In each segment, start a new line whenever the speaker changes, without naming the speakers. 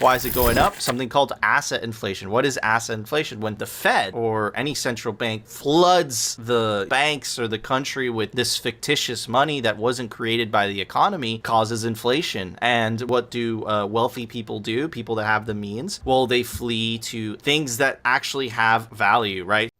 Why is it going up? Something called asset inflation. What is asset inflation? When the Fed or any central bank floods the banks or the country with this fictitious money that wasn't created by the economy, causes inflation. And what do wealthy people do? People that have the means? Well, they flee to things that actually have value, right?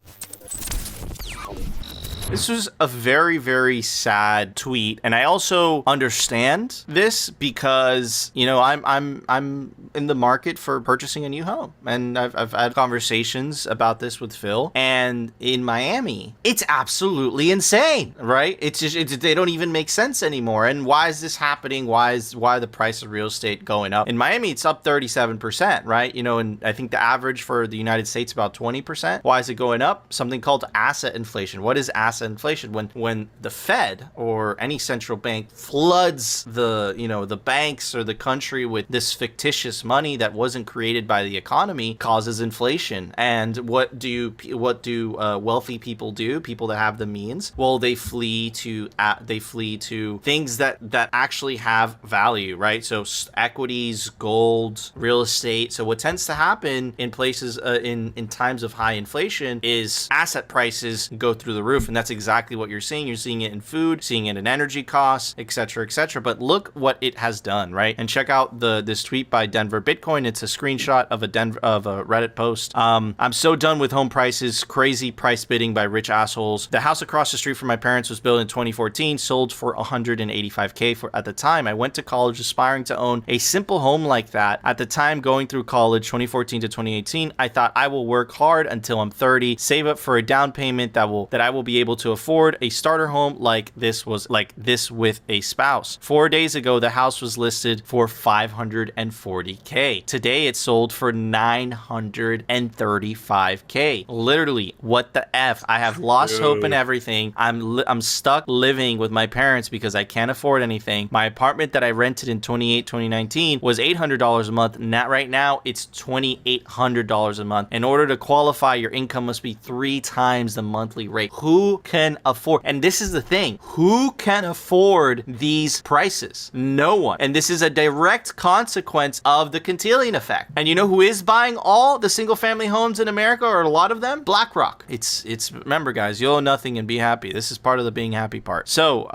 This was a very, very sad tweet, and I also understand this because, you know, I'm in the market for purchasing a new home, and I've had conversations about this with Phil. And in Miami, it's absolutely insane, right? It's just they don't even make sense anymore. And why is this happening? Why the price of real estate going up? In Miami, it's up 37%, right? You know, and I think the average for the United States about 20%. Why is it going up? Something called asset inflation. What is asset inflation? When the Fed or any central bank floods the banks or the country with this fictitious money that wasn't created by the economy, causes inflation. And what do wealthy people do? People that have the means? Well, they flee to things that actually have value, right? So equities, gold, real estate. So what tends to happen in places in times of high inflation is asset prices go through the roof, and that's exactly what you're seeing. You're seeing it in food, seeing it in energy costs, etc., etc. But look what it has done, right? And check out this tweet by Denver Bitcoin. It's a screenshot of a Reddit post. I'm so done with home prices. Crazy price bidding by rich assholes. The house across the street from my parents was built in 2014, sold for $185K at the time. I went to college aspiring to own a simple home like that. At the time going through college, 2014 to 2018, I thought I will work hard until I'm 30, save up for a down payment that I will be able to afford a starter home like this with a spouse. 4 days ago, the house was listed for $540K. Today, it's sold for $935K. Literally, what the F? I have lost hope in everything. I'm stuck living with my parents because I can't afford anything. My apartment that I rented in 2019 was $800 a month. Right now, it's $2,800 a month. In order to qualify, your income must be 3 times the monthly rate. Who can afford? And this is the thing. Who can afford these prices? No one. And this is a direct consequence of the Cantillon effect. And you know who is buying all the single family homes in America, or a lot of them? BlackRock. It's remember, guys, you owe nothing and be happy. This is part of the being happy part. So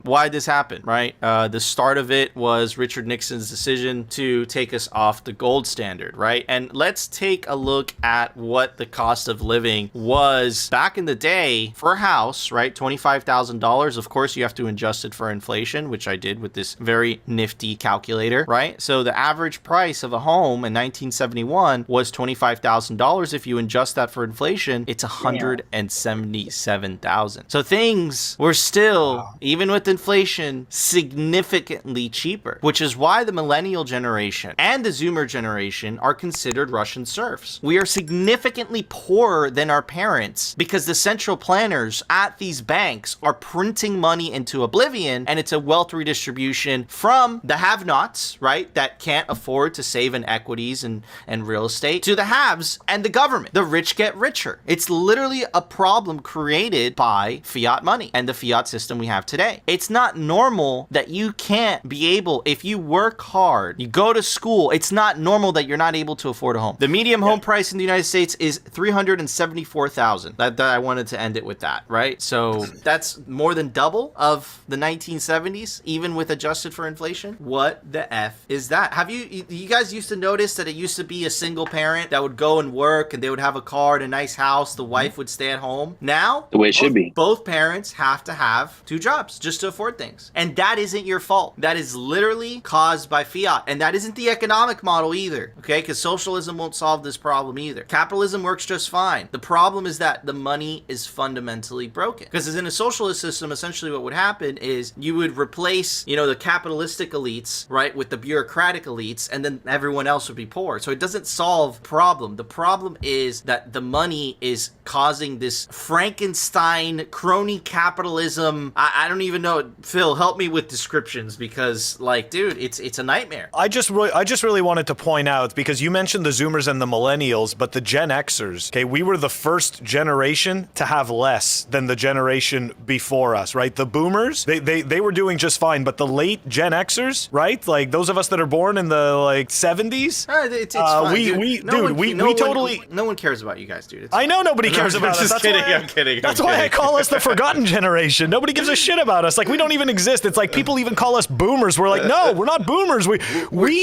why did this happen, right? The start of it was Richard Nixon's decision to take us off the gold standard, right? And let's take a look at what the cost of living was back in the day for a house, right? $25,000. Of course, you have to adjust it for inflation, which I did with this very nifty calculator, right? So the average price of a home in 1971 was $25,000. If you adjust that for inflation, it's $177,000. So things were still, even with inflation, significantly cheaper, which is why the millennial generation and the Zoomer generation are considered Russian serfs. We are significantly poorer than our parents because the central planners at these banks are printing money into oblivion, and it's a wealth redistribution from the have-nots, right, that can't afford to save in equities and real estate, to the haves and the government. The rich get richer. It's literally a problem created by fiat money and the fiat system we have today. It's not normal that you can't be able, if you work hard, you go to school, it's not normal that you're not able to afford a home. The median home price in the United States is $374,000. That I wanted to end it with that, right? So that's more than double of the 1970s, even with adjusted for inflation. What the F is that? Have you guys used to notice that it used to be a single parent that would go and work, and they would have a car and a nice house, the wife would stay at home? Now,
the way it should be.
Both parents have to have 2 jobs just to afford things. And that isn't your fault. That is literally caused by fiat. And that isn't the economic model either, okay? Because socialism won't solve this problem either. Capitalism works just fine. The problem is that the money is fundamentally broken. Because in a socialist system, essentially what would happen is you would replace, the capitalistic elites, right, with the bureaucratic elites, and then everyone else would be poor. So it doesn't solve problem. The problem is that the money is causing this Frankenstein crony capitalism. I don't even know. Phil, help me with descriptions, because, dude, it's a nightmare.
I just really wanted to point out, because you mentioned the Zoomers and the Millennials, but the Gen Xers, okay, we were the first generation to have less than the generation before us, right? The boomers, they were doing just fine, but the late Gen Xers, right? Like those of us that are born in the like 70s,
it's fine,
we totally.
No one cares about you guys, dude.
I know nobody cares about us.
Just kidding. I'm kidding.
That's why I call us the forgotten generation. Nobody gives a shit about us. Like we don't even exist. It's like people even call us boomers. We're like, no, we're not boomers. We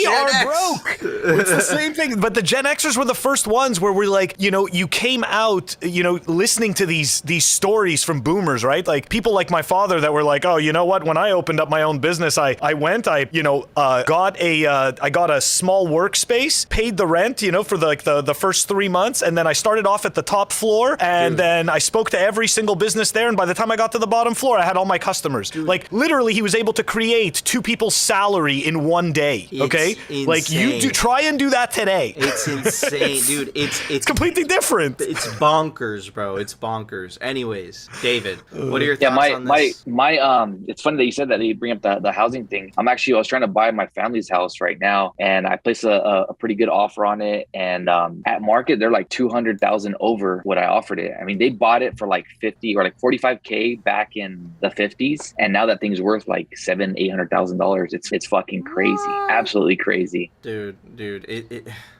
are broke. It's the same thing. But the Gen Xers were the first ones where we're like, you know, you came out, you know, listening to these stories from boomers, right? Like people like my father that were like, oh, you know what? When I opened up my own business, I got a small workspace, paid the rent, you know, for the first 3 months, and then I started off at the top floor, and then I spoke to every single business there, and by the time I got to the bottom floor, I had all my customers. Dude. Like literally, he was able to create 2 people's salary in 1 day. Okay,
insane.
Like you try and do that today.
It's insane, dude. It's
completely different.
It's bonkers, bro. It's bonkers. Anyways, David, what are your thoughts on this?
It's funny that you said that you bring up the housing thing. I was trying to buy my family's house right now, and I placed a pretty good offer on it, and at market they're like 200,000 over what I offered it. I mean, they bought it for like 50 or like 45K back in the 50s, and now that thing's worth like $800,000. It's fucking crazy, absolutely crazy,
dude.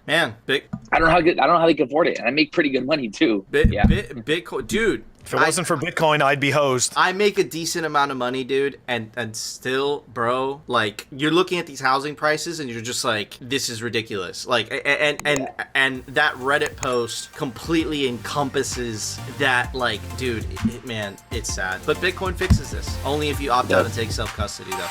Man, big.
I don't know how they can afford it, and I make pretty good money too.
Bitcoin, dude.
If it wasn't for Bitcoin, I'd be hosed.
I make a decent amount of money, dude, and still, bro, like you're looking at these housing prices and you're just like, this is ridiculous. Like, and that Reddit post completely encompasses that. Like, dude, man, it's sad. But Bitcoin fixes this only if you opt out and take self custody, though.